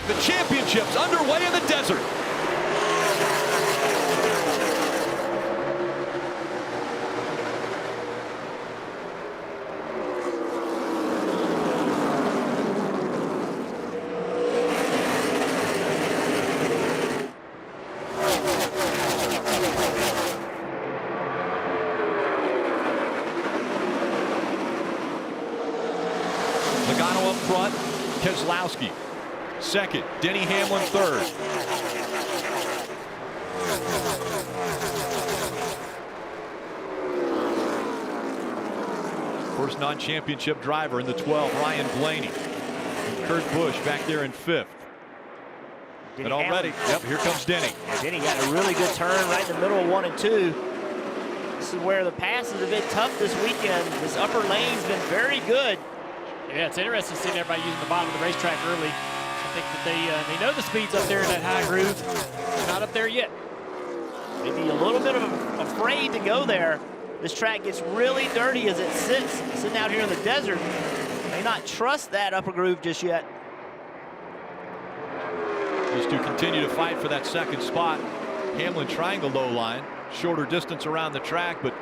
The championship's underway in the desert. Logano up front, Keselowski second, Denny Hamlin third. First non-championship driver in the 12, Ryan Blaney. And Kurt Busch back there in fifth. And already, yep, here comes Denny. Yeah, Denny got a really good turn right in the middle of 1 and 2. This is where the passes have been tough this weekend. This upper lane's been very good. Yeah, it's interesting seeing everybody using the bottom of the racetrack early. I think that they know the speed's up there in that high groove. They're not up there yet. Maybe a little bit of afraid to go there. This track gets really dirty as it sits, sitting out here in the desert. May not trust that upper groove just yet. These two continue to fight for that second spot. Hamlin trying the low line, shorter distance around the track, but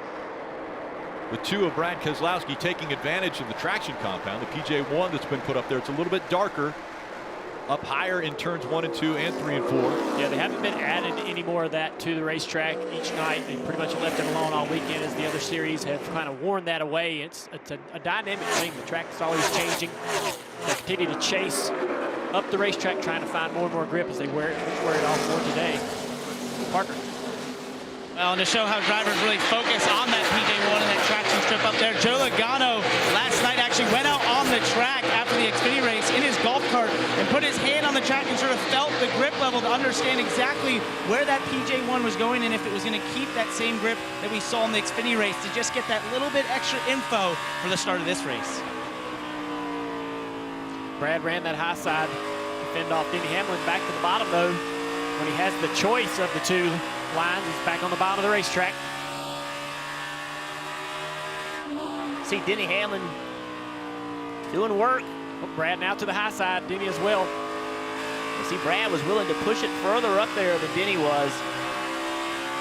the two of Brad Keselowski taking advantage of the traction compound, the PJ1 that's been put up there. It's a little bit darker, up higher in turns 1 and 2 and 3 and 4. Yeah, they haven't been added any more of that to the racetrack each night. They pretty much left it alone all weekend as the other series have kind of worn that away. It's a dynamic thing. The track is always changing. They continue to chase up the racetrack, trying to find more and more grip as they wear it off more today. Parker. Well, and to show how drivers really focus on that PJ1 and that traction strip up there, Joe Logano last night actually went out on the track after the Xfinity race in his golf cart and put his hand on the track and sort of felt the grip level to understand exactly where that PJ1 was going and if it was going to keep that same grip that we saw in the Xfinity race, to just get that little bit extra info for the start of this race. Brad ran that high side to fend off Denny Hamlin. Back to the bottom, though, when he has the choice of the two lines. He's back on the bottom of the racetrack. See Denny Hamlin doing work. Oh, Brad now to the high side, Denny as well. You see Brad was willing to push it further up there than Denny was.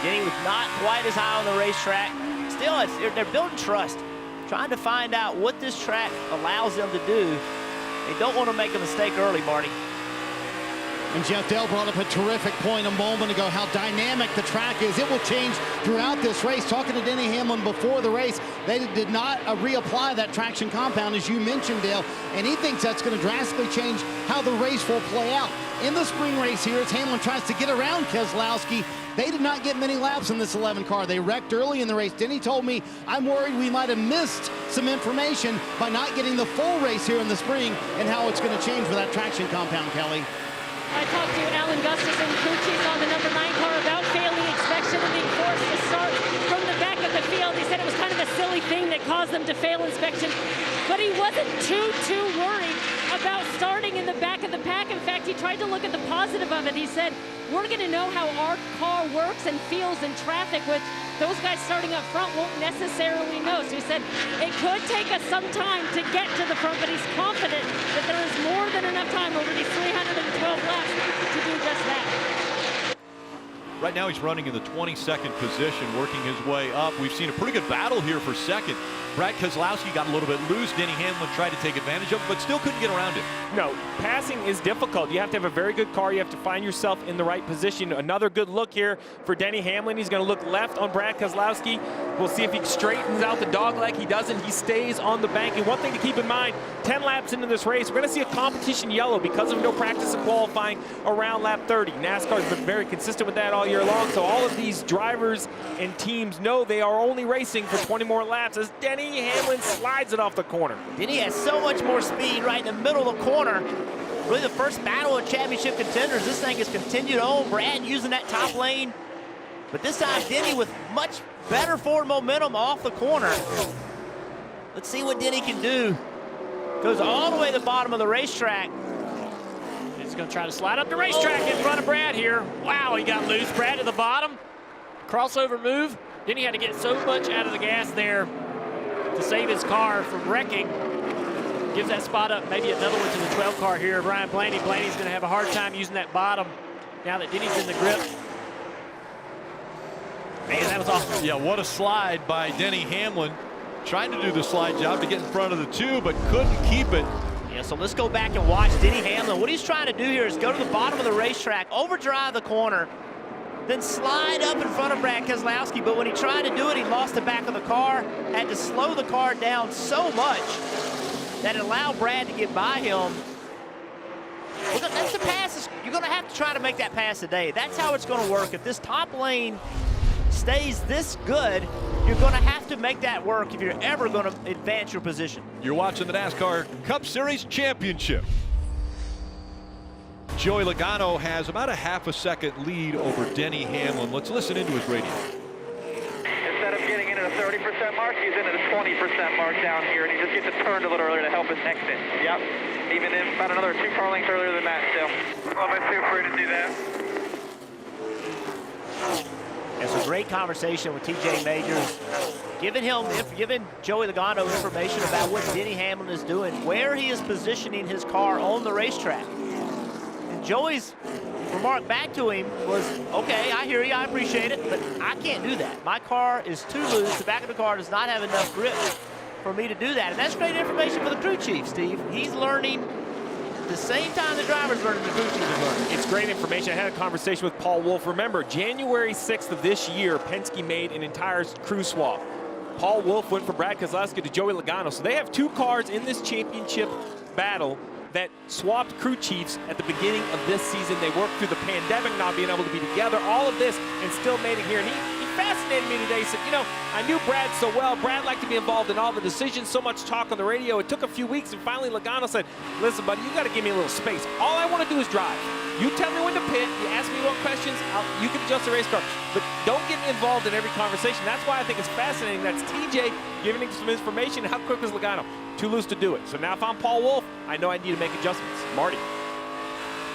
Denny was not quite as high on the racetrack. Still, they're building trust, trying to find out what this track allows them to do. They don't want to make a mistake early, Marty. And Jeff Dale brought up a terrific point a moment ago, how dynamic the track is. It will change throughout this race. Talking to Denny Hamlin before the race, they did not reapply that traction compound, as you mentioned, Dale, and he thinks that's going to drastically change how the race will play out. In the spring race here, as Hamlin tries to get around Keselowski, they did not get many laps in this 11 car. They wrecked early in the race. Denny told me, I'm worried we might have missed some information by not getting the full race here in the spring and how it's going to change for that traction compound, Kelly. I talked to Alan Gustafson, crew chief on the number 9 car, about failing inspection and being forced to start from the back of the field. He said it was kind of a silly thing that caused them to fail inspection, but he wasn't too worried about starting in the back of the pack. In fact, he tried to look at the positive of it. He said, we're going to know how our car works and feels in traffic, which those guys starting up front won't necessarily know. So he said it could take us some time to get to the front, but he's confident that there is more than enough time over these 312 laps to do just that. Right now he's running in the 22nd position, working his way up. We've seen a pretty good battle here for second. Brad Keselowski got a little bit loose. Denny Hamlin tried to take advantage of it, but still couldn't get around it. No, passing is difficult. You have to have a very good car. You have to find yourself in the right position. Another good look here for Denny Hamlin. He's going to look left on Brad Keselowski. We'll see if he straightens out the dogleg. He doesn't. He stays on the bank. And one thing to keep in mind, 10 laps into this race, we're going to see a competition yellow because of no practice and qualifying around lap 30. NASCAR's been very consistent with that all year long. So all of these drivers and teams know they are only racing for 20 more laps as Denny Hamlin slides it off the corner. Denny has so much more speed right in the middle of the corner. Really the first battle of championship contenders. This thing has continued on. Brad using that top lane. But this time Denny with much better forward momentum off the corner. Let's see what Denny can do. Goes all the way to the bottom of the racetrack. He's going to try to slide up the racetrack in front of Brad here. Wow, he got loose. Brad to the bottom. Crossover move. Then he had to get so much out of the gas there to save his car from wrecking. gives that spot up, maybe another one to the 12 car here. Brian Blaney. Blaney's going to have a hard time using that bottom now that Denny's in the grip. Man, that was awesome. Yeah, what a slide by Denny Hamlin. Trying to do the slide job to get in front of the two, but couldn't keep it. Yeah, so let's go back and watch Denny Hamlin. What he's trying to do here is go to the bottom of the racetrack, overdrive the corner, then slide up in front of Brad Keselowski. But when he tried to do it, he lost the back of the car, had to slow the car down so much that it allowed Brad to get by him. Well, that's the pass. You're going to have to try to make that pass today. That's how it's going to work. If this top lane stays this good, you're going to have to make that work if you're ever going to advance your position. You're watching the NASCAR Cup Series Championship. Joey Logano has about a half a second lead over Denny Hamlin. Let's listen into his radio. Instead of getting into the 30% mark, he's into the 20% mark down here, and he just gets it turned a little earlier to help his exit. Yep. Even in about another 2 car lengths earlier than that still. Well, I'm too afraid to do that. It's a great conversation with TJ Majors, giving Joey Logano information about what Denny Hamlin is doing, where he is positioning his car on the racetrack. And Joey's remark back to him was, okay, I hear you, I appreciate it, but I can't do that. My car is too loose. The back of the car does not have enough grip for me to do that. And that's great information for the crew chief, Steve. He's learning at the same time the driver's learning, the crew chief is learning. It's great information. I had a conversation with Paul Wolf. Remember, January 6th of this year, Penske made an entire crew swap. Paul Wolf went from Brad Keselowski to Joey Logano. So they have 2 cars in this championship battle that swapped crew chiefs at the beginning of this season. They worked through the pandemic, not being able to be together, all of this, and still made it here. And he fascinated me today. He said, you know, I knew Brad so well. Brad liked to be involved in all the decisions, so much talk on the radio. It took a few weeks, and finally Logano said, listen, buddy, you got to give me a little space. All I want to do is drive. You tell me when to pit. You ask me what questions. You can adjust the race car. But don't get me involved in every conversation. That's why I think it's fascinating. That's TJ giving him some information. How quick was Logano? Too loose to do it. So now if I'm Paul Wolf, I know I need to make adjustments. Marty.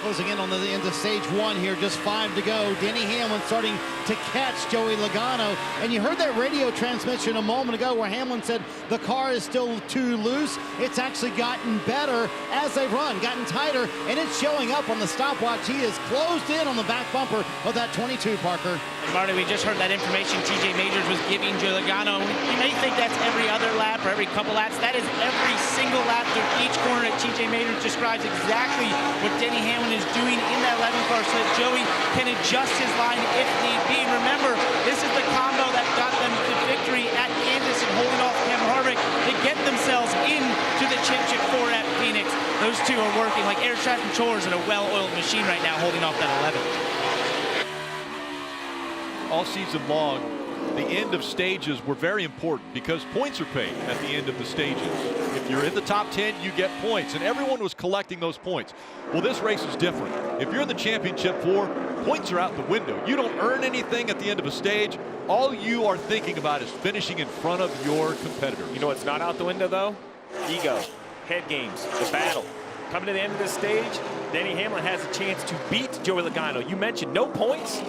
Closing in on the end of stage 1 here, just 5 to go. Denny Hamlin starting to catch Joey Logano. And you heard that radio transmission a moment ago where Hamlin said the car is still too loose. It's actually gotten better as they've run, gotten tighter, and it's showing up on the stopwatch. He is closed in on the back bumper of that 22, Parker. And Marty, we just heard that information TJ Majors was giving Joey Logano. You may think that's every other lap or every couple laps. That is every single lap through each corner that TJ Majors describes exactly what Denny Hamlin is doing in that 11 car so that Joey can adjust his line if need be. Remember, this is the combo that got them the victory at Kansas and holding off Kevin Harvick to get themselves into the championship 4 at Phoenix. Those two are working like air traffic controllers in a well-oiled machine right now, holding off that 11. All season long, the end of stages were very important because points are paid at the end of the stages. If you're in the top 10, you get points, and everyone was collecting those points. Well, this race is different. If you're in the championship 4, points are out the window. You don't earn anything at the end of a stage. All you are thinking about is finishing in front of your competitors. You know what's not out the window, though? Ego, head games, the battle. Coming to the end of this stage, Denny Hamlin has a chance to beat Joey Logano. You mentioned no points,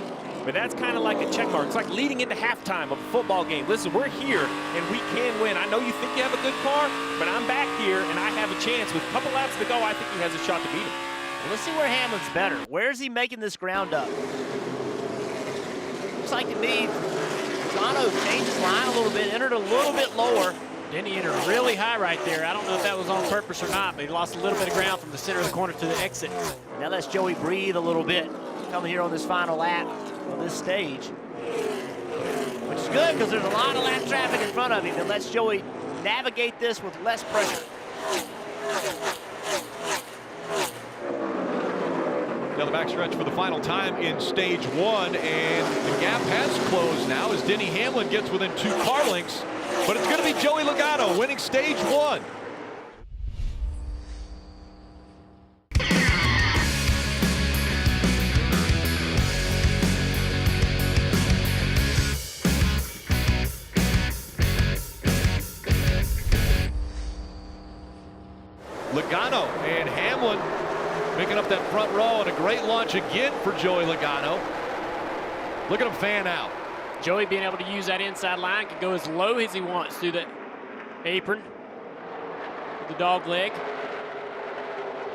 but that's kind of like a check mark. It's like leading into halftime of a football game. Listen, we're here, and we can win. I know you think you have a good car, but I'm back here, and I have a chance. With a couple laps to go, I think he has a shot to beat him. Well, let's see where Hamlin's better. Where is he making this ground up? Looks like to me, Logano changed his line a little bit, entered a little bit lower. Denny entered really high right there. I don't know if that was on purpose or not, but he lost a little bit of ground from the center of the corner to the exit. Now let's Joey breathe a little bit coming here on this final lap of this stage, which is good because there's a lot of lap traffic in front of him, and lets Joey navigate this with less pressure. Now the backstretch for the final time in stage 1, and the gap has closed now as Denny Hamlin gets within 2 car lengths, but it's going to be Joey Logano winning stage 1. Logano and Hamlin picking up that front row, and a great launch again for Joey Logano. Look at him fan out. Joey being able to use that inside line, can go as low as he wants through the apron. the dog leg.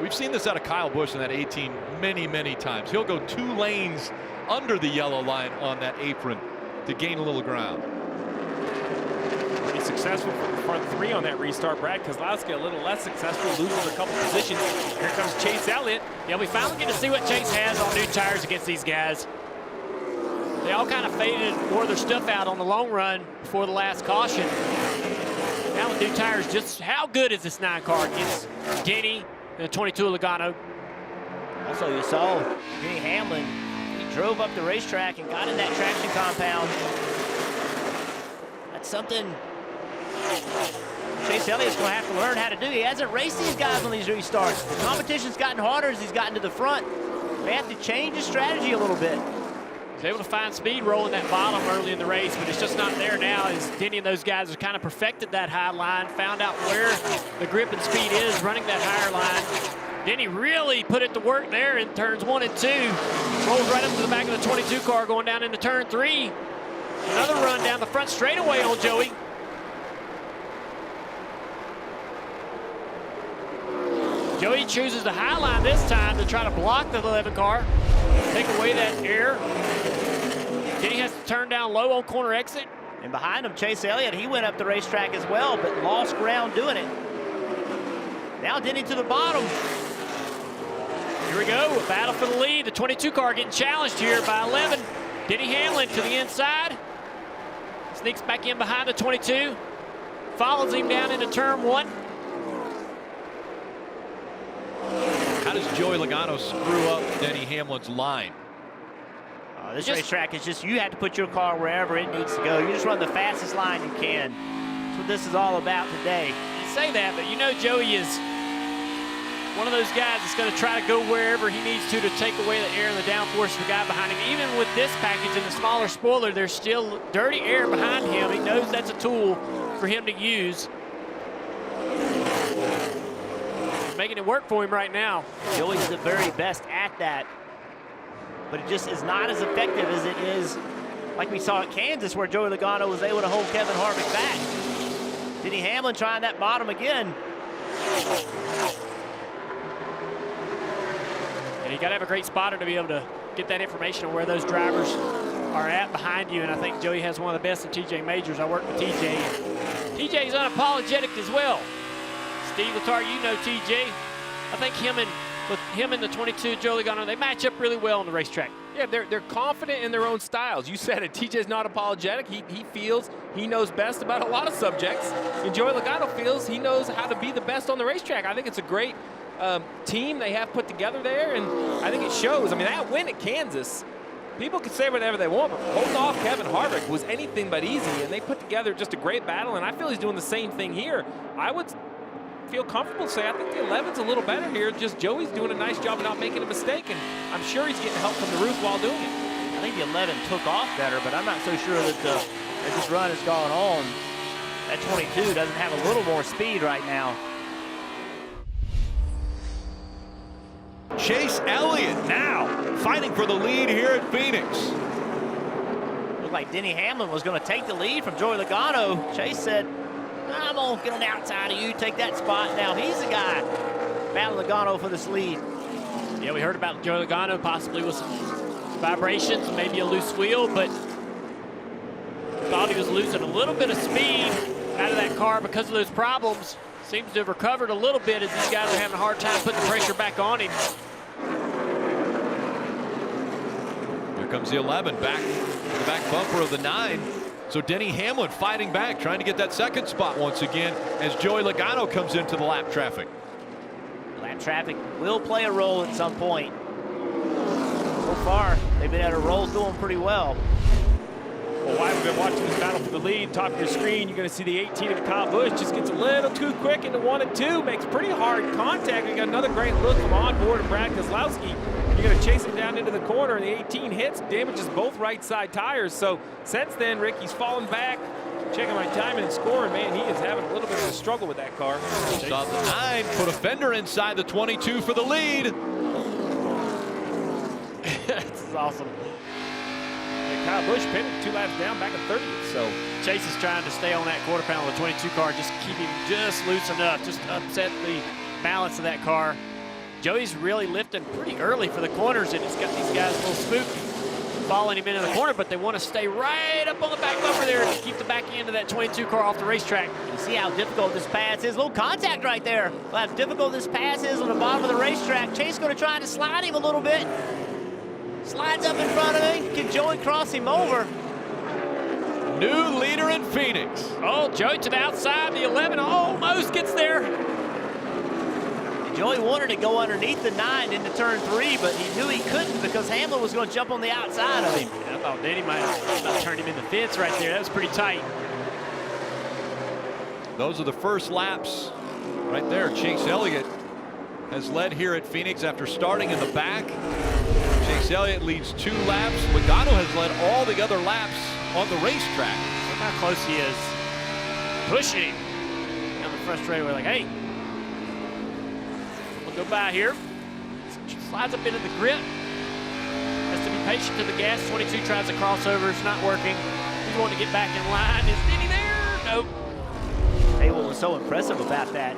We've seen this out of Kyle Busch in that 18 many, many times. He'll go 2 lanes under the yellow line on that apron to gain a little ground. Be successful for the front 3 on that restart. Brad Keselowski a little less successful, losing a couple positions. Here comes Chase Elliott. Yeah, we finally get to see what Chase has on new tires against these guys. They all kind of faded and wore their stuff out on the long run before the last caution. Now with new tires, just how good is this 9 car against Denny and the 22 Logano? Also, you saw Denny Hamlin. He drove up the racetrack and got in that traction compound. That's something Chase Elliott's going to have to learn how to do. He hasn't raced these guys on these restarts. The competition's gotten harder as he's gotten to the front. They have to change his strategy a little bit. He's able to find speed rolling that bottom early in the race, but it's just not there now as Denny and those guys have kind of perfected that high line, found out where the grip and speed is, running that higher line. Denny really put it to work there in turns 1 and 2. Rolls right up to the back of the 22 car going down into turn 3. Another run down the front straightaway on Joey. Joey chooses the high line this time to try to block the 11 car, take away that air. Denny has to turn down low on corner exit. And behind him, Chase Elliott, he went up the racetrack as well, but lost ground doing it. Now Denny to the bottom. Here we go, a battle for the lead. The 22 car getting challenged here by 11. Denny Hamlin to the inside. Sneaks back in behind the 22. Follows him down into turn 1. How does Joey Logano screw up Denny Hamlin's line? This racetrack is just, you have to put your car wherever it needs to go. You just run the fastest line you can. That's what this is all about today. You say that, but you know Joey is one of those guys that's going to try to go wherever he needs to take away the air and the downforce of the guy behind him. Even with this package and the smaller spoiler, there's still dirty air behind him. He knows that's a tool for him to use. He's making it work for him right now. Joey's the very best at that, but it just is not as effective as it is like we saw at Kansas, where Joey Logano was able to hold Kevin Harvick back. Denny Hamlin trying that bottom again. And you got to have a great spotter to be able to get that information on where those drivers are at behind you. And I think Joey has one of the best in TJ Majors. I work with TJ. TJ's unapologetic as well. Steve Letarte, you know TJ. I think him and the 22 Joey Logano, they match up really well on the racetrack. Yeah, they're confident in their own styles. You said it, TJ's not apologetic. He feels he knows best about a lot of subjects. And Joey Logano feels he knows how to be the best on the racetrack. I think it's a great team they have put together there, and I think it shows. I mean, that win at Kansas, people can say whatever they want, but holding off Kevin Harvick was anything but easy, and they put together just a great battle, and I feel he's doing the same thing here. I would feel comfortable to say I think the 11's a little better here. Just Joey's doing a nice job of not making a mistake, and I'm sure he's getting help from the roof while doing it. I think the 11 took off better, but I'm not so sure that as this run has gone on, that 22 doesn't have a little more speed right now. Chase Elliott now fighting for the lead here at Phoenix. Looked like Denny Hamlin was going to take the lead from Joey Logano. Chase said, I'm going to get on the outside of you, take that spot. Now he's the guy battling Logano for this lead. Yeah, we heard about Joey Logano possibly with some vibrations, maybe a loose wheel, but thought he was losing a little bit of speed out of that car because of those problems. Seems to have recovered a little bit as these guys are having a hard time putting the pressure back on him. Here comes the 11 back to the back bumper of the 9. So Denny Hamlin fighting back, trying to get that second spot once again as Joey Logano comes into the lap traffic. Lap traffic will play a role at some point. So far, they've been able to roll through them pretty well. Well, while we've been watching this battle for the lead, top of your screen, you're going to see the 18 of Kyle Busch just gets a little too quick into 1 and 2, makes pretty hard contact. We got another great look from on board of Brad Keselowski. You're going to chase him down into the corner, and the 18 hits, damages both right side tires. So since then, Ricky's fallen back. Checking my timing and scoring, man, he is having a little bit of a struggle with that car. Saw the 9 put a fender inside the 22 for the lead. This is awesome. Kyle Busch pitted 2 laps down back in 30th. So Chase is trying to stay on that quarter pound of the 22 car, just keep him just loose enough, just upset the balance of that car. Joey's really lifting pretty early for the corners, and it's got these guys a little spooky, following him into the corner, but they want to stay right up on the back bumper there to keep the back end of that 22 car off the racetrack. You see how difficult this pass is. A little contact right there. How difficult this pass is on the bottom of the racetrack. Chase going to try to slide him a little bit. Slides up in front of him. Can Joey cross him over? New leader in Phoenix. Oh, Joey to the outside. The 11 almost gets there. Joey wanted to go underneath the 9 into turn 3, but he knew he couldn't because Hamlin was going to jump on the outside of him. I thought Denny might have turned him in the fence right there. That was pretty tight. Those are the first laps right there. Chase Elliott has led here at Phoenix after starting in the back. Chase Elliott leads 2 laps. Logano has led all the other laps on the racetrack. Look how close he is. Pushing down the front straightaway like, hey, we'll go by here. Slides up into the grip. Has to be patient to the gas. 22 tries a crossover. It's not working. He's wanting to get back in line. Is Denny there? Nope. Hey, what was so impressive about that,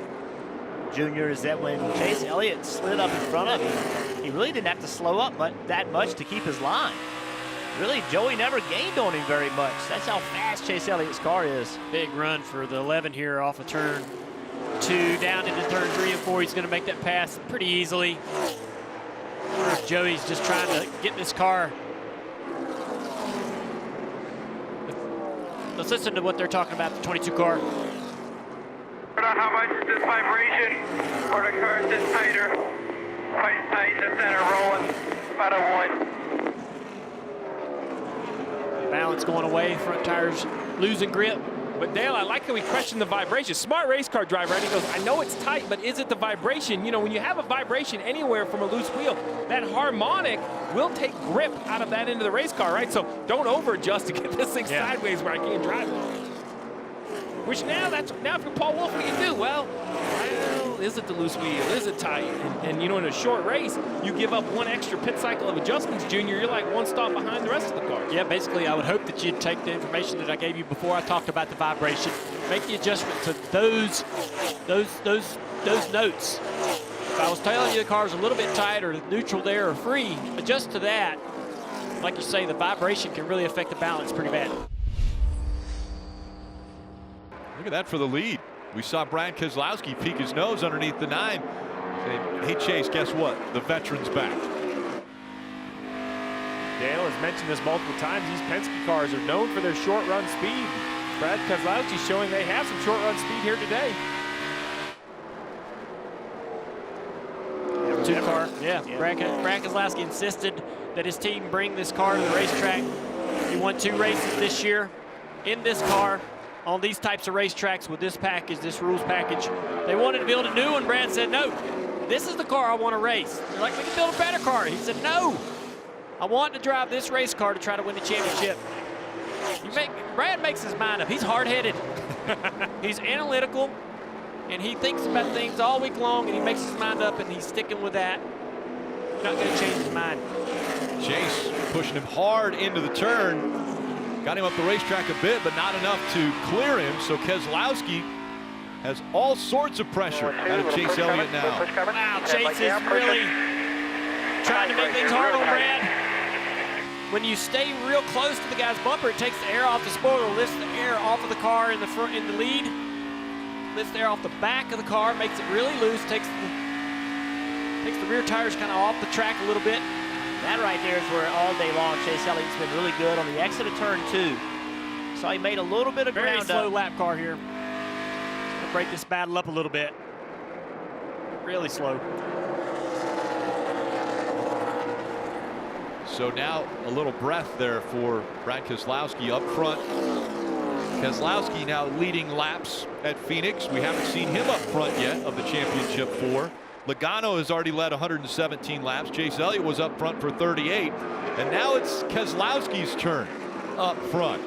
Junior, is that when Chase Elliott slid up in front of him, he really didn't have to slow up that much to keep his line. Really, Joey never gained on him very much. That's how fast Chase Elliott's car is. Big run for the 11 here off of turn 2 down into turn 3 and 4. He's going to make that pass pretty easily. Whereas Joey's just trying to get this car. Let's listen to what they're talking about, the 22 car. How much is this vibration? Or the car is just tighter? Quite tight in the center, rolling about a 1. Balance going away, front tires losing grip. But Dale, I like how he questioned the vibration. Smart race car driver, and he goes, I know it's tight, but is it the vibration? You know, when you have a vibration anywhere from a loose wheel, that harmonic will take grip out of that end of the race car, right? So don't over adjust to get this thing sideways where I can't drive it. Which now if you're Paul Wolf, what do you do? Well, is it the loose wheel? Is it tight? And you know, in a short race, you give up 1 extra pit cycle of adjustments, Junior. You're like 1 stop behind the rest of the cars. Yeah, basically, I would hope that you'd take the information that I gave you before I talked about the vibration, make the adjustment to those notes. If I was telling you the car's a little bit tight or neutral there or free, adjust to that. Like you say, the vibration can really affect the balance pretty bad. Look at that for the lead. We saw Brad Keselowski peek his nose underneath the 9. Saying, hey, Chase, guess what? The veteran's back. Dale has mentioned this multiple times. These Penske cars are known for their short run speed. Brad Keselowski showing they have some short run speed here today. Two car, yeah. Brad Keselowski insisted that his team bring this car to the racetrack. He won 2 races this year in this car on these types of racetracks with this package, this rules package. They wanted to build a new one. Brad said, no, this is the car I want to race. They're like, we can build a better car. He said, no, I want to drive this race car to try to win the championship. Brad makes his mind up. He's hard-headed. He's analytical, and he thinks about things all week long, and he makes his mind up, and he's sticking with that. He's not going to change his mind. Chase pushing him hard into the turn. Got him up the racetrack a bit, but not enough to clear him. So Keselowski has all sorts of pressure out of Chase Elliott now. Wow, Chase is really trying to make things hard on Brad. When you stay real close to the guy's bumper, it takes the air off the spoiler, lifts the air off of the car in the front, in the lead, lifts the air off the back of the car, makes it really loose, takes the rear tires kind of off the track a little bit. That right there is where all day long Chase Elliott's been really good on the exit of turn 2. So he made a little bit of very ground slow up. lap car here. Gonna break this battle up a little bit. Really slow. So now a little breath there for Brad Keselowski up front. Keselowski now leading laps at Phoenix. We haven't seen him up front yet of the championship 4. Logano has already led 117 laps. Chase Elliott was up front for 38. And now it's Keselowski's turn up front.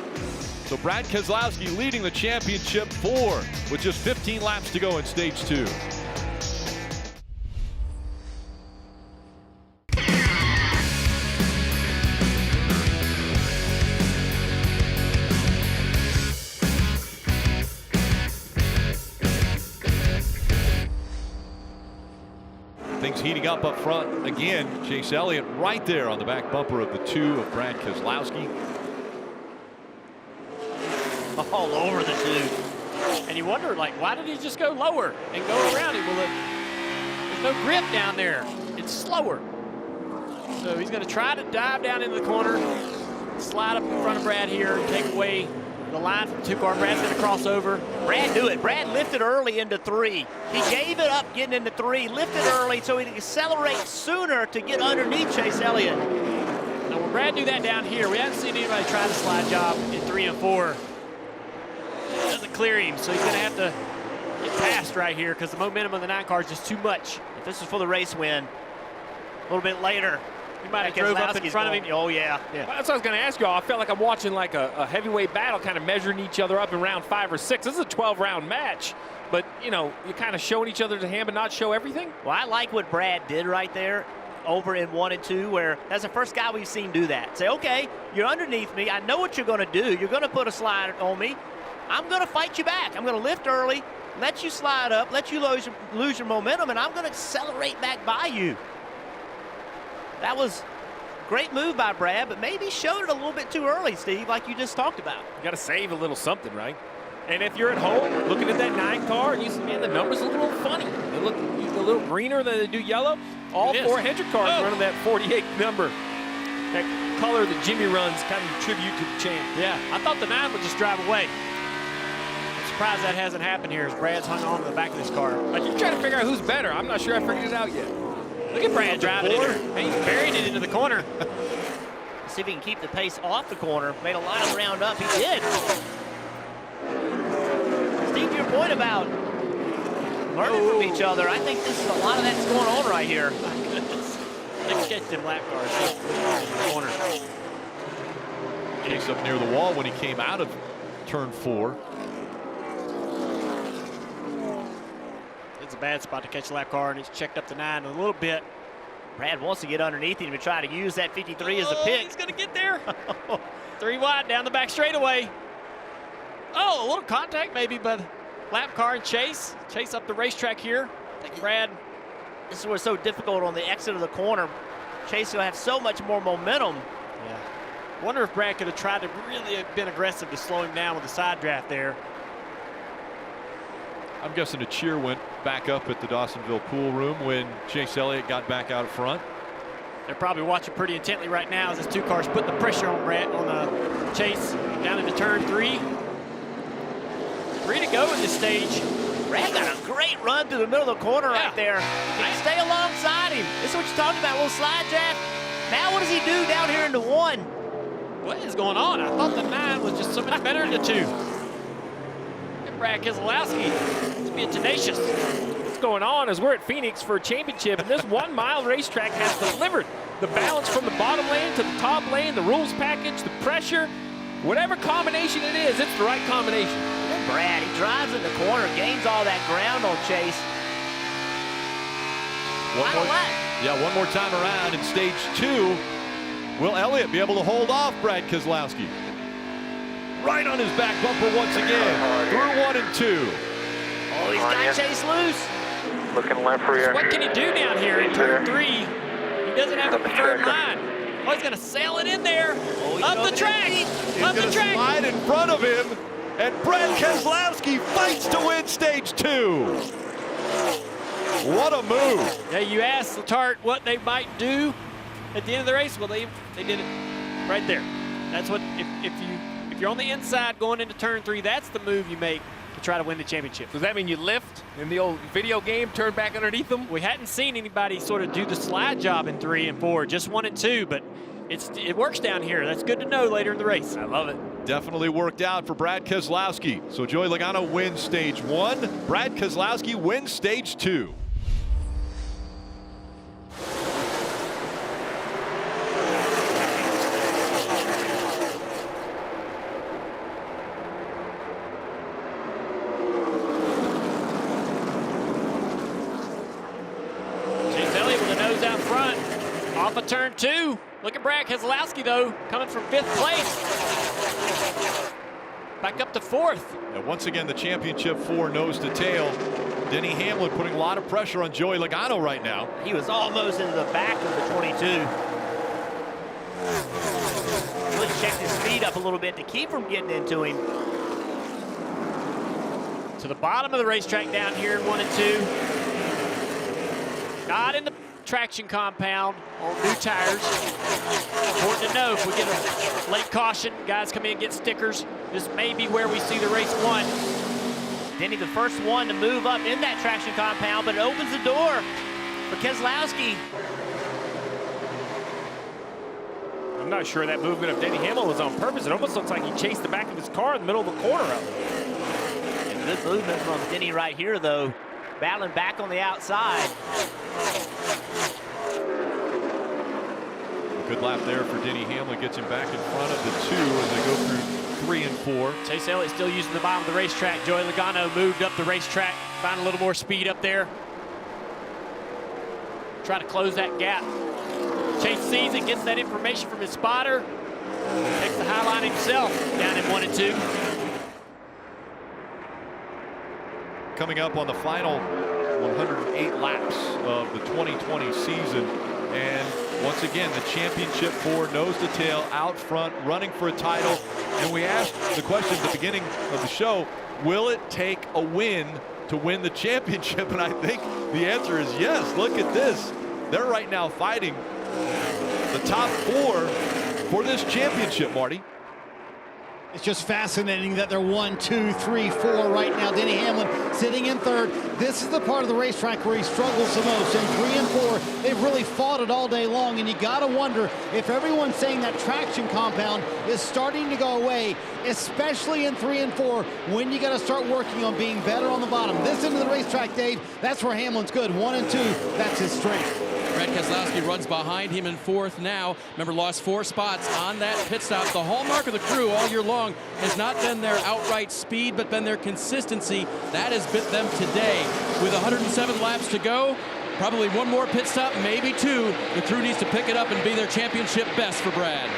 So Brad Keselowski leading the championship 4 with just 15 laps to go in stage 2. Hanging up front again, Chase Elliott right there on the back bumper of the 2 of Brad Keselowski. All over the 2. And you wonder, like, why did he just go lower and go around him? Well, there's no grip down there. It's slower. So he's going to try to dive down into the corner, slide up in front of Brad here, and take away the line from 2 car. Brad's going to cross over. Brad knew it. Brad lifted early into 3. He gave it up getting into 3, lifted early so he could accelerate sooner to get underneath Chase Elliott. Now, when Brad do that down here, we haven't seen anybody try the slide job in 3 and 4. It doesn't clear him, so he's going to have to get past right here because the momentum of the 9 car is just too much. If this was for the race win, a little bit later, he might have drove up in front of him. Oh, yeah. Well, that's what I was going to ask you all. I felt like I'm watching like a heavyweight battle, kind of measuring each other up in round 5 or 6. This is a 12-round match, but, you know, you're kind of showing each other the hand but not show everything. Well, I like what Brad did right there over in 1 and 2, where that's the first guy we've seen do that. Say, okay, you're underneath me. I know what you're going to do. You're going to put a slide on me. I'm going to fight you back. I'm going to lift early, let you slide up, let you lose your momentum, and I'm going to accelerate back by you. That was a great move by Brad, but maybe showed it a little bit too early, Steve, like you just talked about. You got to save a little something, right? And if you're at home looking at that 9 car and you see, man, the numbers look a little funny. They look a little greener than they do yellow. All 4 Hendrick cars running that 48 number. That color that Jimmie runs kind of tribute to the champ. Yeah, I thought the 9 would just drive away. I'm surprised that hasn't happened here as Brad's hung on to the back of this car. Like, you're trying to figure out who's better. I'm not sure I figured it out yet. Look at Brad driving it. And he's buried it into the corner. See if he can keep the pace off the corner. Made a lot of round up. He did. Steve, your point about learning from each other, I think this is a lot of that's going on right here. Let's get them lap cars in the corner. Chase up near the wall when he came out of turn 4. It's a bad spot to catch a lap car, and he's checked up the 9 a little bit. Brad wants to get underneath him to try to use that 53 as a pick. He's going to get there. 3 wide down the back straightaway. Oh, a little contact maybe, but lap car and Chase. Chase up the racetrack here. I think Brad. This is what's so difficult on the exit of the corner. Chase will have so much more momentum. Yeah. Wonder if Brad could have tried to really have been aggressive to slow him down with the side draft there. I'm guessing a cheer went back up at the Dawsonville pool room when Chase Elliott got back out front. They're probably watching pretty intently right now as this 2 cars putting the pressure on Brad, on Chase down into turn 3. 3 to go in this stage. Brad got a great run through the middle of the corner right there. If you stay alongside him, this is what you're talking about, a little slide draft. Now what does he do down here into 1? What is going on? I thought the 9 was just so much better than the 2. And Brad Keselowski is being tenacious. What's going on is we're at Phoenix for a championship, and this 1 mile racetrack has delivered the balance from the bottom lane to the top lane, the rules package, the pressure, whatever combination it is, it's the right combination. Brad, he drives in the corner, gains all that ground on Chase. One more time around in stage 2. Will Elliott be able to hold off Brad Keselowski? Right on his back bumper once again. Through 1 and 2. Oh, he's got Chase loose. Looking left rear. What can he do down here in turn 3? He doesn't have a preferred line. Oh, he's going to sail it in there. Up the track. Up the track. Slide in front of him. And Brad Keselowski fights to win stage 2. What a move. Yeah, you asked Letarte what they might do at the end of the race. Well, they did it right there. That's what, if you're on the inside going into turn 3, that's the move you make to try to win the championship. Does that mean you lift in the old video game, turn back underneath them? We hadn't seen anybody sort of do the slide job in 3 and 4, just 1 and 2, but it works down here. That's good to know later in the race. I love it. Definitely worked out for Brad Keselowski. So Joey Logano wins stage 1. Brad Keselowski wins stage 2. Chase Elliott with a nose out front. Off of turn 2. Look at Brad Keselowski, though, coming from 5th place. Back up to 4th. And once again, the championship 4 nose to tail. Denny Hamlin putting a lot of pressure on Joey Logano right now. He was almost into the back of the 22. Really checked his speed up a little bit to keep from getting into him. To the bottom of the racetrack down here in 1 and 2. Not in the traction compound on new tires. Important to know, if we get a late caution, guys come in and get stickers. This may be where we see the race won. Denny, the first one to move up in that traction compound, but it opens the door for Keselowski. I'm not sure that movement of Denny Hamlin was on purpose. It almost looks like he chased the back of his car in the middle of the corner up. And good movement from Denny right here, though. Battling back on the outside. A good lap there for Denny Hamlin. Gets him back in front of the 2 as they go through 3 and 4. Chase Elliott still using the bottom of the racetrack. Joey Logano moved up the racetrack, found a little more speed up there. Try to close that gap. Chase sees it, gets that information from his spotter. Takes the high line himself down in 1 and 2. Coming up on the final 108 laps of the 2020 season. And once again, the championship 4 nose to tail out front, running for a title. And we asked the question at the beginning of the show, will it take a win to win the championship? And I think the answer is yes. Look at this. They're right now fighting the top 4 for this championship, Marty. It's just fascinating that they're 1, 2, 3, 4 right now. Denny Hamlin sitting in 3rd. This is the part of the racetrack where he struggles the most. In 3 and 4, they've really fought it all day long, and you got to wonder if everyone's saying that traction compound is starting to go away, especially in 3 and 4, when you got to start working on being better on the bottom. This end of the racetrack, Dave, that's where Hamlin's good. 1 and 2, that's his strength. Brad Keselowski runs behind him in 4th now. Remember, lost 4 spots on that pit stop. The hallmark of the crew all year long has not been their outright speed, but been their consistency. That has bit them today. With 107 laps to go, probably 1 more pit stop, maybe 2. The crew needs to pick it up and be their championship best for Brad.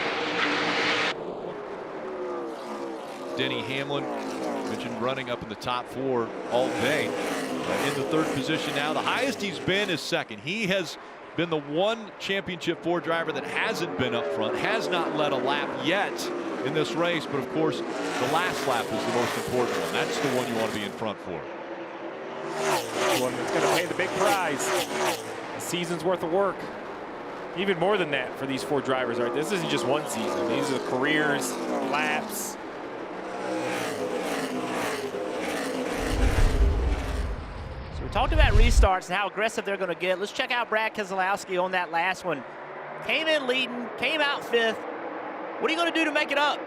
Denny Hamlin, mentioned running up in the top 4 all day. In the 3rd position now. The highest he's been is 2nd. He has been the one championship 4 driver that hasn't been up front, has not led a lap yet in this race, but of course the last lap is the most important one. That's the one you want to be in front for. One that's going to pay the big prize. A season's worth of work. Even more than that for these 4 drivers. Right? This isn't just one season. These are careers, laps. Talked about restarts and how aggressive they're going to get. Let's check out Brad Keselowski on that last one. Came in leading, came out 5th. What are you going to do to make it up?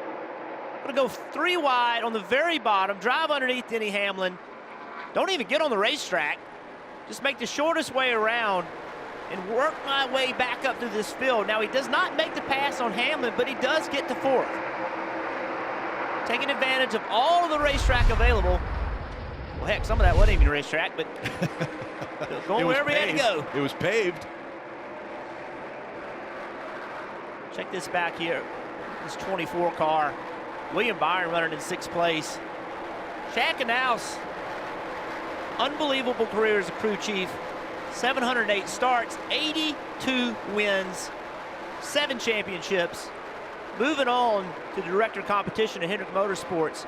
Going to go 3 wide on the very bottom, drive underneath Denny Hamlin. Don't even get on the racetrack. Just make the shortest way around and work my way back up through this field. Now, he does not make the pass on Hamlin, but he does get to 4th. Taking advantage of all of the racetrack available. Well, heck, some of that wasn't even racetrack, but going wherever he had to go. It was paved. Check this back here. This 24 car. William Byron running in 6th place. Chad Knaus, unbelievable career as a crew chief. 708 starts, 82 wins, 7 championships. Moving on to the director of competition at Hendrick Motorsports.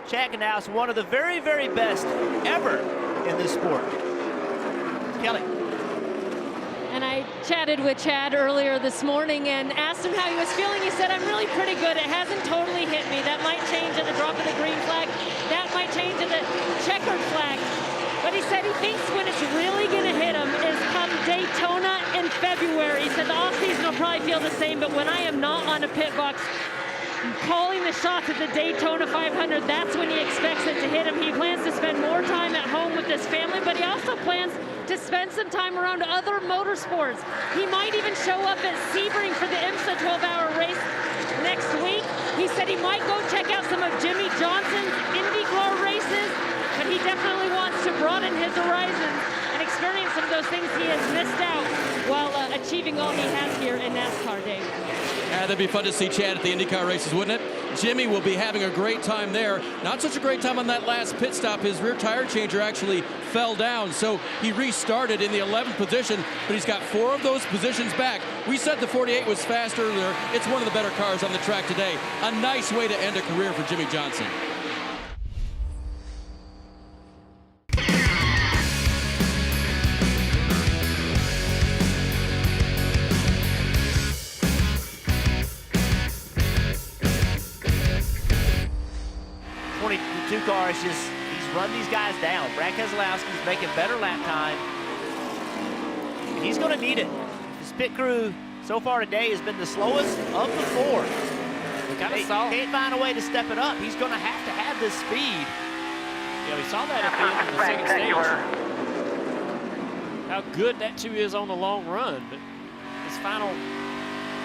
Chad Knaus, one of the very, very best ever in this sport. Kelly. And I chatted with Chad earlier this morning and asked him how he was feeling. He said, I'm really pretty good. It hasn't totally hit me. That might change at the drop of the green flag. That might change at the checkered flag. But he said he thinks when it's really going to hit him is come Daytona in February. He said the offseason will probably feel the same, but when I am not on a pit box, calling the shots at the Daytona 500, that's when he expects it to hit him. He plans to spend more time at home with his family, but he also plans to spend some time around other motorsports. He might even show up at Sebring for the IMSA 12-hour race next week. He said he might go check out some of Jimmie Johnson's IndyCar races, but he definitely wants to broaden his horizons and experience some of those things he has missed out while achieving all he has here in NASCAR, Dave. That'd be fun to see Chad at the IndyCar races, wouldn't it? Jimmie will be having a great time there. Not such a great time on that last pit stop. His rear tire changer actually fell down, so he restarted in the 11th position, but he's got 4 of those positions back. We said the 48 was fast earlier. It's one of the better cars on the track today. A nice way to end a career for Jimmie Johnson. Two cars he's run these guys down. Brad Keselowski's making better lap time. And he's going to need it. His pit crew so far today has been the slowest of the 4. They can't find a way to step it up. He's going to have this speed. Yeah, we saw that at the end of the second stage. How good that 2 is on the long run, but his final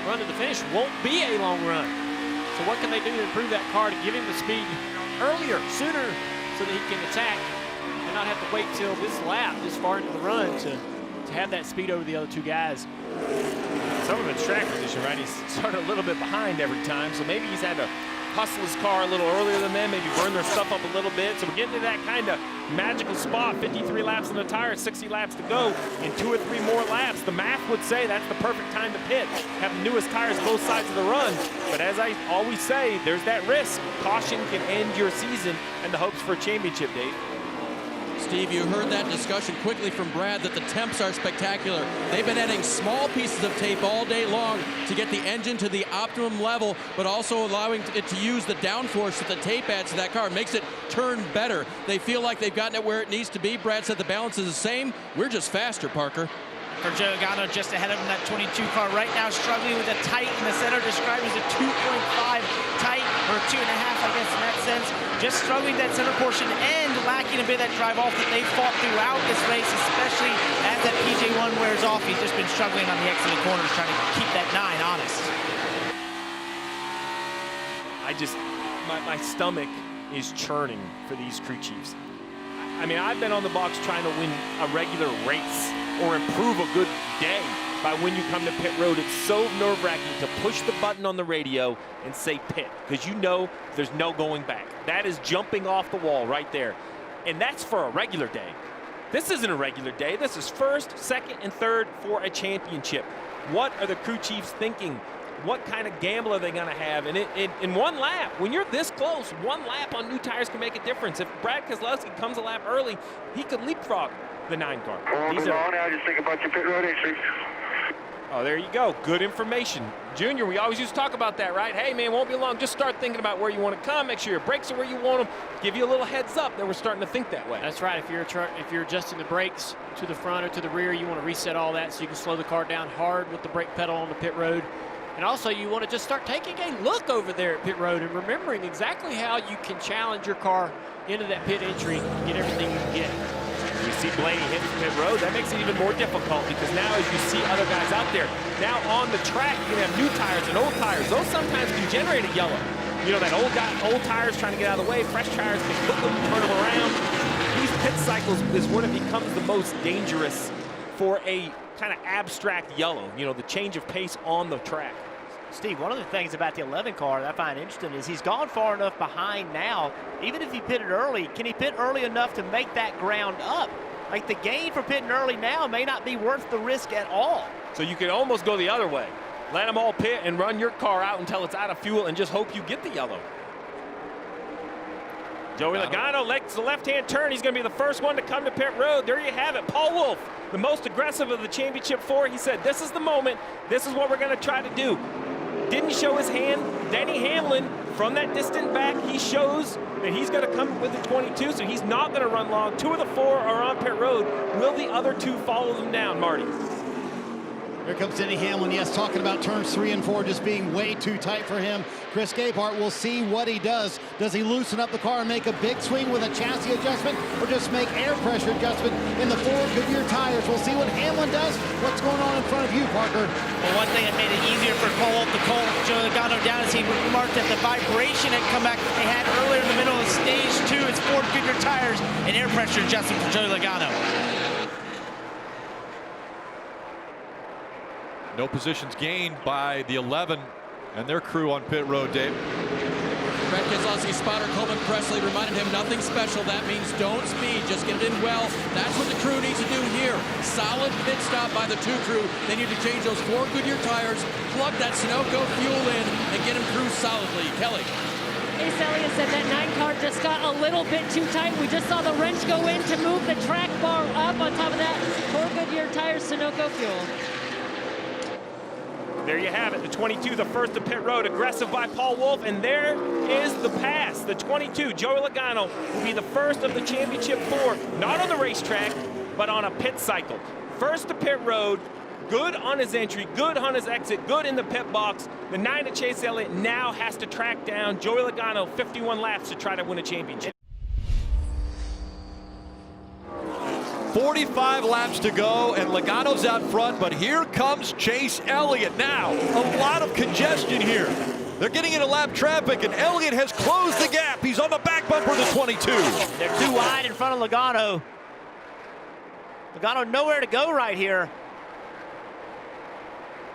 run to the finish won't be a long run. So what can they do to improve that car to give him the speed earlier, sooner, so that he can attack and not have to wait till this lap, this far into the run, to have that speed over the other 2 guys. Some of it's track position, right? He's started a little bit behind every time, so maybe he's had to hustle his car a little earlier than them, maybe burn their stuff up a little bit. So we're getting to that kind of magical spot. 53 laps on the tire, 60 laps to go. In 2 or 3 more laps, the math would say that's the perfect time to pit. Have the newest tires both sides of the run. But as I always say, there's that risk. Caution can end your season and the hopes for a championship, Dave. Steve, you heard that discussion quickly from Brad that the temps are spectacular. They've been adding small pieces of tape all day long to get the engine to the optimum level, but also allowing it to use the downforce that the tape adds to that car. It makes it turn better. They feel like they've gotten it where it needs to be. Brad said the balance is the same. We're just faster, Parker. For Joe Logano, just ahead of him, that 22 car right now struggling with a tight in the center, described as a 2.5 tight, or 2.5, I guess, in that sense. Just struggling that center portion and lacking a bit of that drive off that they fought throughout this race, especially as that PJ1 wears off. He's just been struggling on the exit of the corners, trying to keep that 9 honest. My stomach is churning for these crew chiefs. I mean, I've been on the box trying to win a regular race or improve a good day by when you come to pit road. It's so nerve-wracking to push the button on the radio and say pit, because you know there's no going back. That is jumping off the wall right there. And that's for a regular day. This isn't a regular day. This is first, second, and third for a championship. What are the crew chiefs thinking? What kind of gamble are they going to have? And in one lap, when you're this close, 1 lap on new tires can make a difference. If Brad Keselowski comes a lap early, he could leapfrog the 9 car. Now just think about your pit road entries. Oh, there you go. Good information. Junior, we always used to talk about that, right? Hey, man, won't be long. Just start thinking about where you want to come. Make sure your brakes are where you want them. Give you a little heads up that we're starting to think that way. That's right. If you're adjusting the brakes to the front or to the rear, you want to reset all that so you can slow the car down hard with the brake pedal on the pit road. And also, you want to just start taking a look over there at pit road and remembering exactly how you can challenge your car into that pit entry and get everything you can get. We see Blaney hitting pit road. That makes it even more difficult, because now as you see other guys out there, now on the track, you can have new tires and old tires. Those sometimes can generate a yellow. You know, that old tires trying to get out of the way, fresh tires can hook them, turn them around. These pit cycles is when it becomes the most dangerous for a kind of abstract yellow, you know, the change of pace on the track. Steve, one of the things about the 11 car that I find interesting is he's gone far enough behind now. Even if he pitted early, can he pit early enough to make that ground up? Like, the gain for pitting early now may not be worth the risk at all. So you can almost go the other way. Let them all pit and run your car out until it's out of fuel and just hope you get the yellow. Joey Logano makes the left-hand turn. He's going to be the first one to come to pit road. There you have it. Paul Wolfe, the most aggressive of the championship 4. He said, this is the moment. This is what we're going to try to do. Didn't show his hand. Denny Hamlin, from that distant back, he shows that he's going to come with the 22, so he's not going to run long. 2 of the 4 are on pit road. Will the other 2 follow them down, Marty? Here comes Denny Hamlin, yes, talking about turns 3 and 4 just being way too tight for him. Chris Gabehart will see what he does. Does he loosen up the car and make a big swing with a chassis adjustment, or just make air pressure adjustment in the 4 Goodyear tires? We'll see what Hamlin does. What's going on in front of you, Parker? Well, one thing that made it easier for Cole to call Joe Logano down is he remarked that the vibration had come back that they had earlier in the middle of stage 2. It's 4 Goodyear tires and air pressure adjustment for Joe Logano. No positions gained by the 11 and their crew on pit road, Dave. Brad Keselowski's spotter, Coleman Presley, reminded him nothing special. That means don't speed, just get it in well. That's what the crew needs to do here. Solid pit stop by the 2 crew. They need to change those 4 Goodyear tires, plug that Sunoco fuel in, and get them through solidly. Kelly. Chase Elliott said that 9 car just got a little bit too tight. We just saw the wrench go in to move the track bar up. On top of that, 4 Goodyear tires, Sunoco fuel. There you have it, the 22, the first to pit road, aggressive by Paul Wolfe, and there is the pass. The 22, Joey Logano, will be the first of the championship 4, not on the racetrack, but on a pit cycle. First to pit road, good on his entry, good on his exit, good in the pit box. The 9 to Chase Elliott now has to track down Joey Logano 51 laps to try to win a championship. 45 laps to go, and Logano's out front, but here comes Chase Elliott. Now, a lot of congestion here. They're getting into lap traffic, and Elliott has closed the gap. He's on the back bumper of the 22. They're too wide in front of Logano. Logano nowhere to go right here.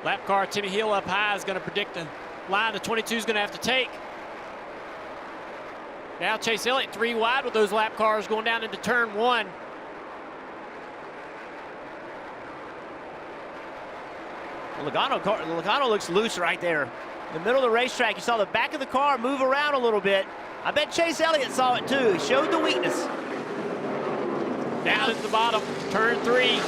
Lap car Timmy Hill up high is going to predict the line the 22 is going to have to take. Now Chase Elliott 3 wide with those lap cars going down into turn 1. Logano looks loose right there. In the middle of the racetrack, you saw the back of the car move around a little bit. I bet Chase Elliott saw it too. He showed the weakness. Down at the bottom, turn 3.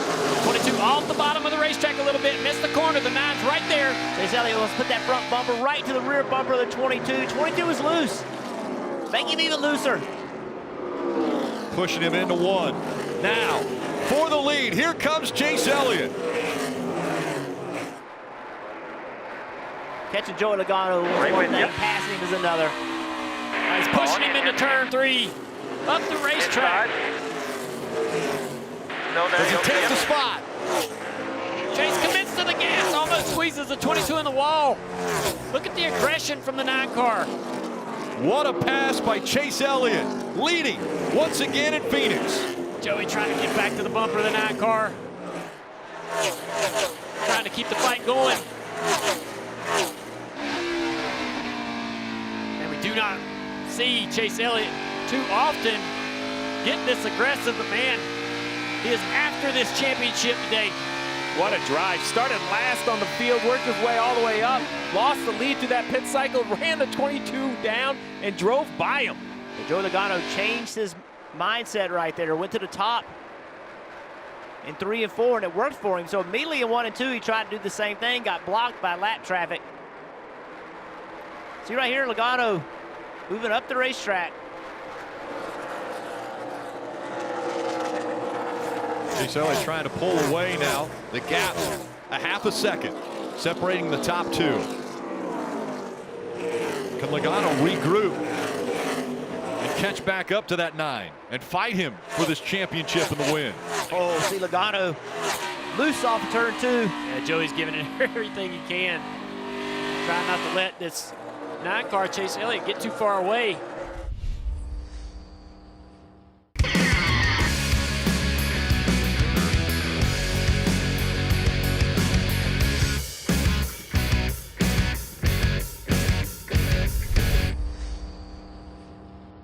22 off the bottom of the racetrack a little bit, missed the corner, the 9's right there. Chase Elliott wants to put that front bumper right to the rear bumper of the 22. 22 is loose. Make him even looser. Pushing him into 1. Now, for the lead, here comes Chase Elliott. Catching Joey Logano is one thing, passing him is another. He's pushing him into turn 3. Up the racetrack. Does he take the spot? Chase commits to the gas, almost squeezes the 22 in the wall. Look at the aggression from the 9 car. What a pass by Chase Elliott, leading once again in Phoenix. Joey trying to get back to the bumper of the 9 car. Trying to keep the fight going. And we do not see Chase Elliott too often get this aggressive, but man, he is after this championship today. What a drive. Started last on the field, worked his way all the way up, lost the lead through that pit cycle, ran the 22 down, and drove by him. And Joey Logano changed his mindset right there, went to the top in 3 and 4, and it worked for him. So immediately in 1 and 2, he tried to do the same thing, got blocked by lap traffic. See right here, Logano moving up the racetrack. Chase Elliott trying to pull away now. The gap, a half a second, separating the top 2. Can Logano regroup and catch back up to that 9 and fight him for this championship and the win? Oh, see Logano loose off of turn 2. Yeah, Joey's giving it everything he can. Trying not to let this 9 car Chase Elliott get too far away.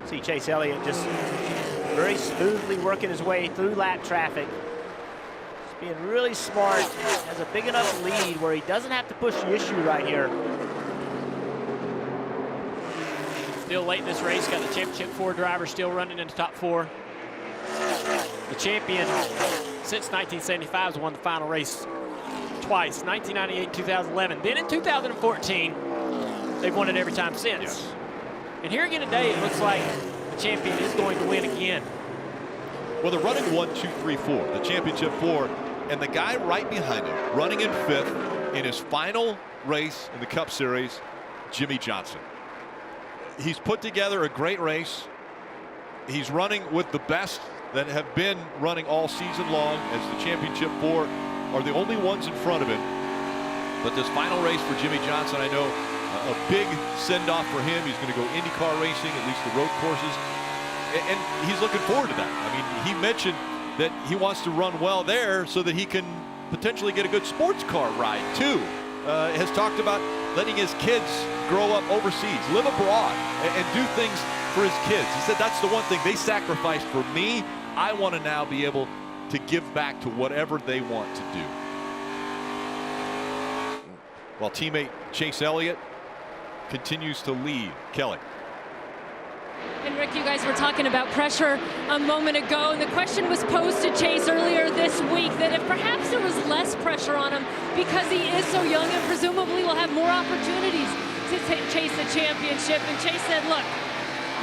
See Chase Elliott just very smoothly working his way through lap traffic. Just being really smart, has a big enough lead where he doesn't have to push the issue right here. Still late in this race, got the championship 4 driver still running in the top 4. The champion since 1975 has won the final race twice, 1998, 2011. Then in 2014, they've won it every time since. Yes. And here again today, it looks like the champion is going to win again. Well, they're running 1, 2, 3, 4, the championship 4, and the guy right behind him, running in 5th in his final race in the Cup Series, Jimmie Johnson. He's put together a great race. He's running with the best that have been running all season long, as the championship 4 are the only ones in front of him. But this final race for Jimmie Johnson, I know, a big send-off for him. He's going to go IndyCar racing, at least the road courses, and he's looking forward to that. I mean, he mentioned that he wants to run well there so that he can potentially get a good sports car ride too. has talked about letting his kids grow up overseas, live abroad, and do things for his kids. He said that's the one thing they sacrificed for me. I want to now be able to give back to whatever they want to do. While teammate Chase Elliott continues to lead. Kelly. And Rick, you guys were talking about pressure a moment ago, and the question was posed to Chase earlier this week that if perhaps there was less pressure on him because he is so young and presumably will have more opportunities to chase a championship. And Chase said, look,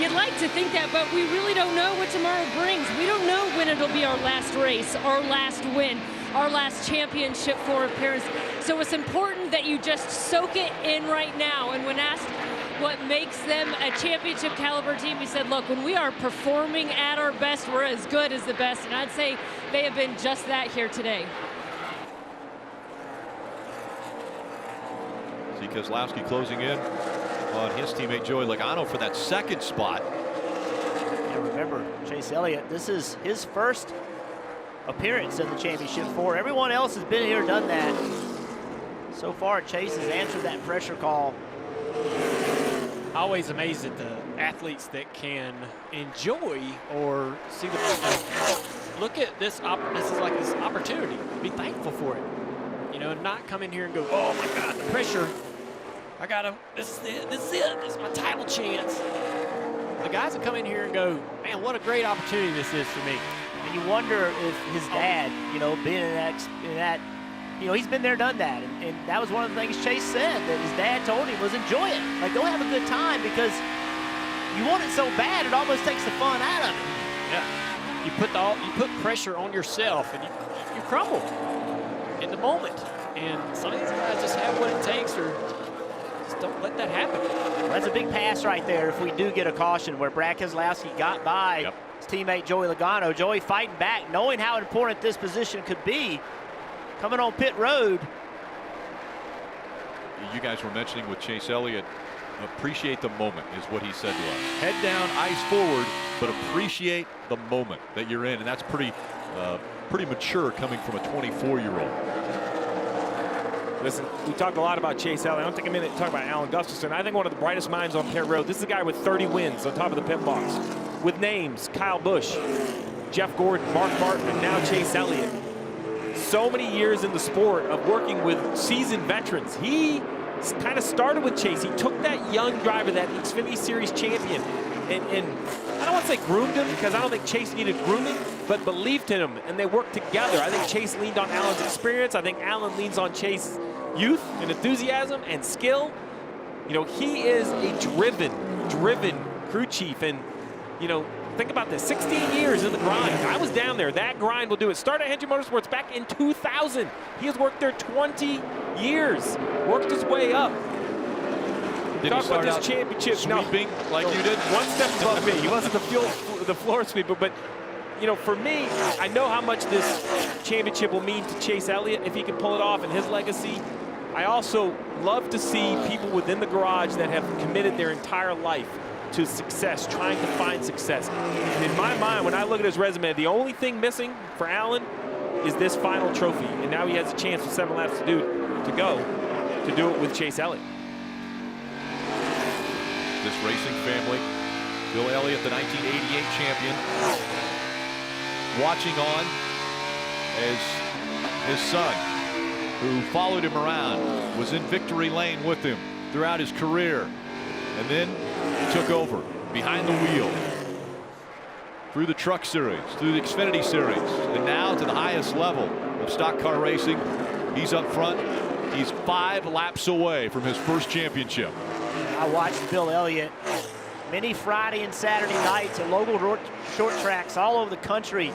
you'd like to think that, but we really don't know what tomorrow brings. We don't know when it'll be our last race, our last win, our last championship for appearance. So it's important that you just soak it in right now. And when asked what makes them a championship caliber team, he said, look, when we are performing at our best, we're as good as the best. And I'd say they have been just that here today. See Keselowski closing in on his teammate Joey Logano for that second spot. And remember, Chase Elliott, this is his first appearance in the championship four. Everyone else has been here, done that. So far, Chase has answered that pressure call. Always amazed at the athletes that can enjoy or see the look at this. This is like this opportunity. Be thankful for it. You know, and not come in here and go, oh my God, the pressure. I gotta. This is it. This is it. This is my title chance. The guys that come in here and go, man, what a great opportunity this is for me. And you wonder if his dad, you know, being in that, you know, he's been there, done that. And that was one of the things Chase said that his dad told him was enjoy it. Like, go have a good time because you want it so bad, it almost takes the fun out of it. Yeah. You put pressure on yourself and you crumble in the moment. And some of these guys just have what it takes, or just don't let that happen. Well, that's a big pass right there if we do get a caution where Brad Keselowski got by his teammate Joey Logano. Joey fighting back, knowing how important this position could be. Coming on pit road. You guys were mentioning with Chase Elliott, appreciate the moment is what he said to us. Head down, eyes forward, but appreciate the moment that you're in. And that's pretty mature coming from a 24-year-old. Listen, we talked a lot about Chase Elliott. I don't take a minute to talk about Alan Gustafson. I think one of the brightest minds on pit road. This is a guy with 30 wins on top of the pit box. With names, Kyle Busch, Jeff Gordon, Mark Martin, and now Chase Elliott. So many years in the sport of working with seasoned veterans. He kind of started with Chase. He took that young driver, that Xfinity Series champion, and I don't want to say groomed him because I don't think Chase needed grooming, but believed in him, and they worked together. I think Chase leaned on Alan's experience. I think Alan leans on Chase's youth and enthusiasm and skill. You know, he is a driven crew chief, and, you know, think about this, 16 years in the grind. I was down there. That grind will do it. Started at Hendrick Motorsports back in 2000. He has worked there 20 years, worked his way up. Did Talk he start about out this championship sweeping like you did? One step above me. He wasn't the floor sweeper, but, you know, for me, I know how much this championship will mean to Chase Elliott if he can pull it off in his legacy. I also love to see people within the garage that have committed their entire life to success, trying to find success. And in my mind, when I look at his resume, the only thing missing for Alan is this final trophy. And now he has a chance with 7 laps to do it with Chase Elliott. This racing family, Bill Elliott, the 1988 champion, watching on as his son, who followed him around, was in victory lane with him throughout his career, and then took over behind the wheel through the Truck Series, through the Xfinity Series, and now to the highest level of stock car racing. He's up front. He's 5 laps away from his first championship. I watched Bill Elliott many Friday and Saturday nights at local short tracks all over the country,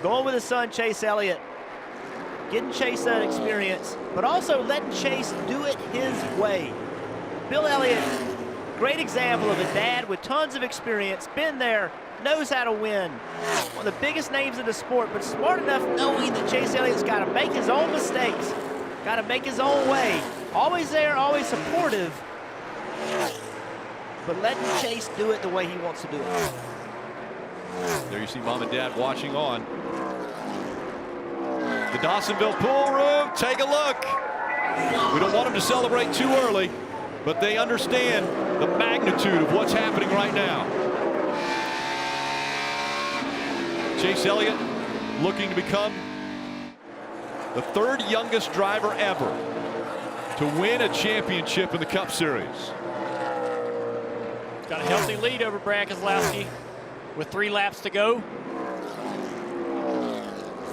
going with his son Chase Elliott, getting Chase that experience, but also letting Chase do it his way. Bill Elliott, great example of a dad with tons of experience, been there, knows how to win. One of the biggest names in the sport, but smart enough knowing that Chase Elliott's got to make his own mistakes, got to make his own way. Always there, always supportive, but letting Chase do it the way he wants to do it. There you see Mom and Dad watching on. The Dawsonville pool room, take a look. We don't want them to celebrate too early, but they understand the magnitude of what's happening right now. Chase Elliott looking to become the 3rd youngest driver ever to win a championship in the Cup Series. Got a healthy lead over Brad Keselowski with 3 laps to go.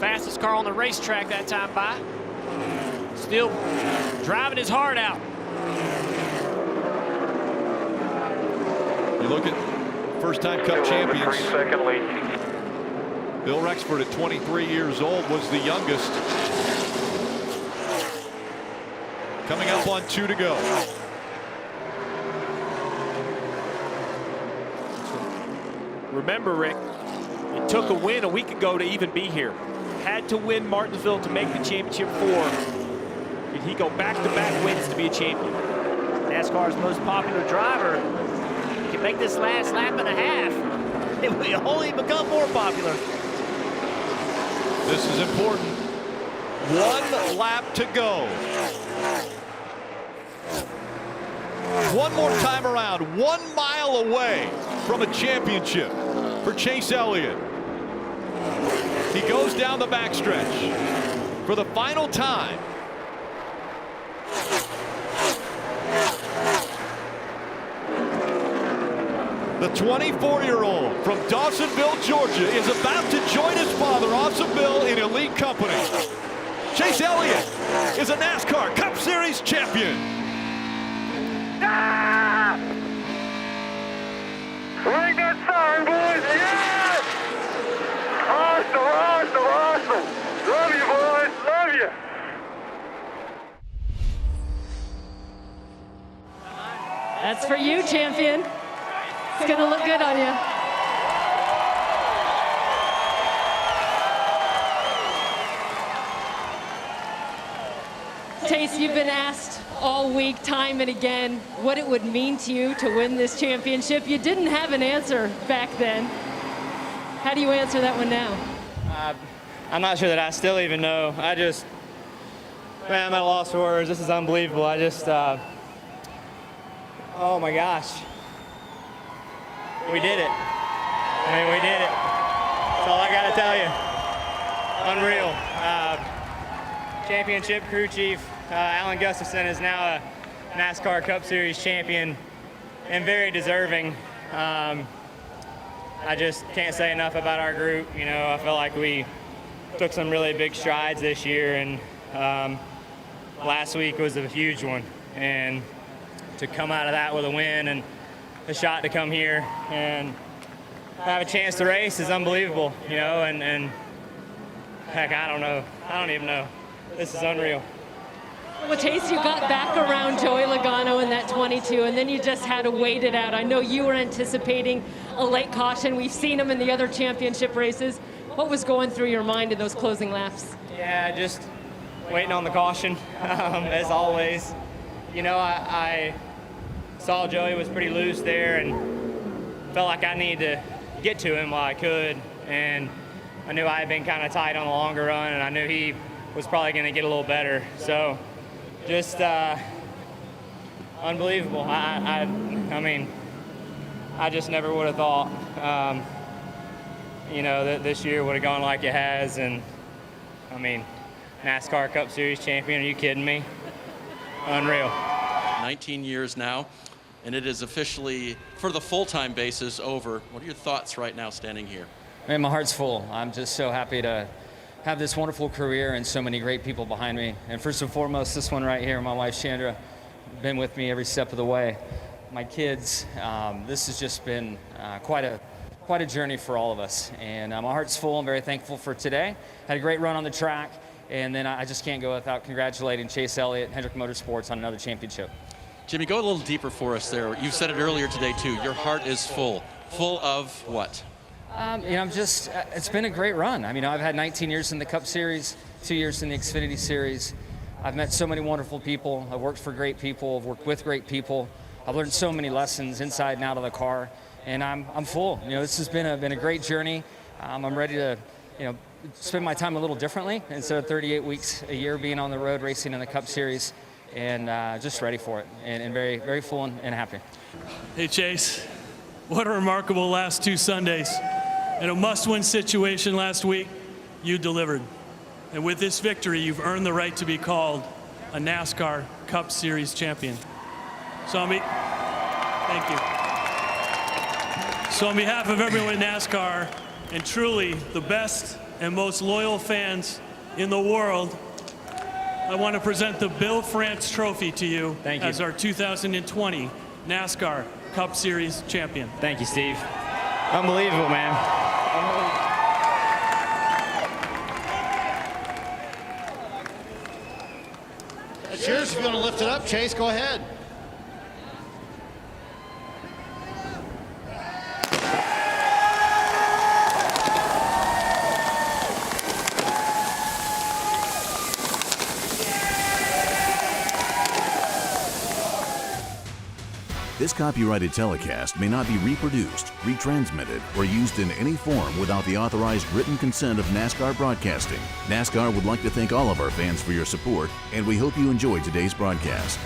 Fastest car on the racetrack that time by. Still driving his heart out. You look at first-time Cup champions. 3-second lead. Bill Rexford at 23 years old was the youngest. Coming up on 2 to go. Remember, Rick, it took a win a week ago to even be here. Had to win Martinsville to make the championship 4. Did he go back-to-back wins to be a champion? NASCAR's most popular driver can make this last lap and a half. It will only become more popular. This is important. 1 lap to go. One more time around. 1 mile away from a championship for Chase Elliott. He goes down the backstretch for the final time. The 24-year-old from Dawsonville, Georgia, is about to join his father, Awesome Bill, in elite company. Chase Elliott is a NASCAR Cup Series champion. Ah! Ring that siren, boys! Yes! Awesome, awesome, awesome! Love you, boys! Love you! That's for you, champion. It's going to look good on you. Chase, you've been asked all week, time and again, what it would mean to you to win this championship. You didn't have an answer back then. How do you answer that one now? I'm not sure that I still even know. Man, I'm at a loss for words. This is unbelievable. Oh my gosh. We did it. I mean, we did it. That's all I got to tell you. Unreal. Championship crew chief Alan Gustafson is now a NASCAR Cup Series champion and very deserving. I just can't say enough about our group. You know, I feel like we took some really big strides this year, and last week was a huge one. And to come out of that with a win and a shot to come here and have a chance to race is unbelievable, you know, and heck, I don't know. I don't even know. This is unreal. Well, Chase, you got back around Joey Logano in that 22, and then you just had to wait it out. I know you were anticipating a late caution. We've seen him in the other championship races. What was going through your mind in those closing laps? Yeah, just waiting on the caution, as always. You know, I saw Joey was pretty loose there and felt like I needed to get to him while I could. And I knew I had been kind of tight on the longer run, and I knew he was probably going to get a little better. So just unbelievable. I mean, I just never would have thought, you know, that this year would have gone like it has. And I mean, NASCAR Cup Series champion, are you kidding me? Unreal. 19 years now, and it is officially, for the full-time basis, over. What are your thoughts right now standing here? Man, my heart's full. I'm just so happy to have this wonderful career and so many great people behind me. And first and foremost, this one right here, my wife Chandra, been with me every step of the way. My kids, this has just been quite a journey for all of us. And my heart's full. I'm very thankful for today. Had a great run on the track. And then I just can't go without congratulating Chase Elliott, Hendrick Motorsports, on another championship. Jimmie, go a little deeper for us there. You said it earlier today, too. Your heart is full. Full of what? You know, it's been a great run. I mean, I've had 19 years in the Cup Series, 2 years in the Xfinity Series. I've met so many wonderful people. I've worked for great people. I've worked with great people. I've learned so many lessons inside and out of the car. And I'm full. You know, this has been a great journey. I'm ready to, you know, spend my time a little differently. Instead of 38 weeks a year being on the road racing in the Cup Series, and just ready for it, and very, very full and happy. Hey, Chase, what a remarkable last 2 Sundays. In a must-win situation last week, you delivered. And with this victory, you've earned the right to be called a NASCAR Cup Series champion. Thank you. So on behalf of everyone in NASCAR, and truly the best and most loyal fans in the world, I want to present the Bill France Trophy to you, as our 2020 NASCAR Cup Series champion. Thank you, Steve. Unbelievable, man. It's yours if you want to lift it up, Chase. Go ahead. This copyrighted telecast may not be reproduced, retransmitted, or used in any form without the authorized written consent of NASCAR Broadcasting. NASCAR would like to thank all of our fans for your support, and we hope you enjoyed today's broadcast.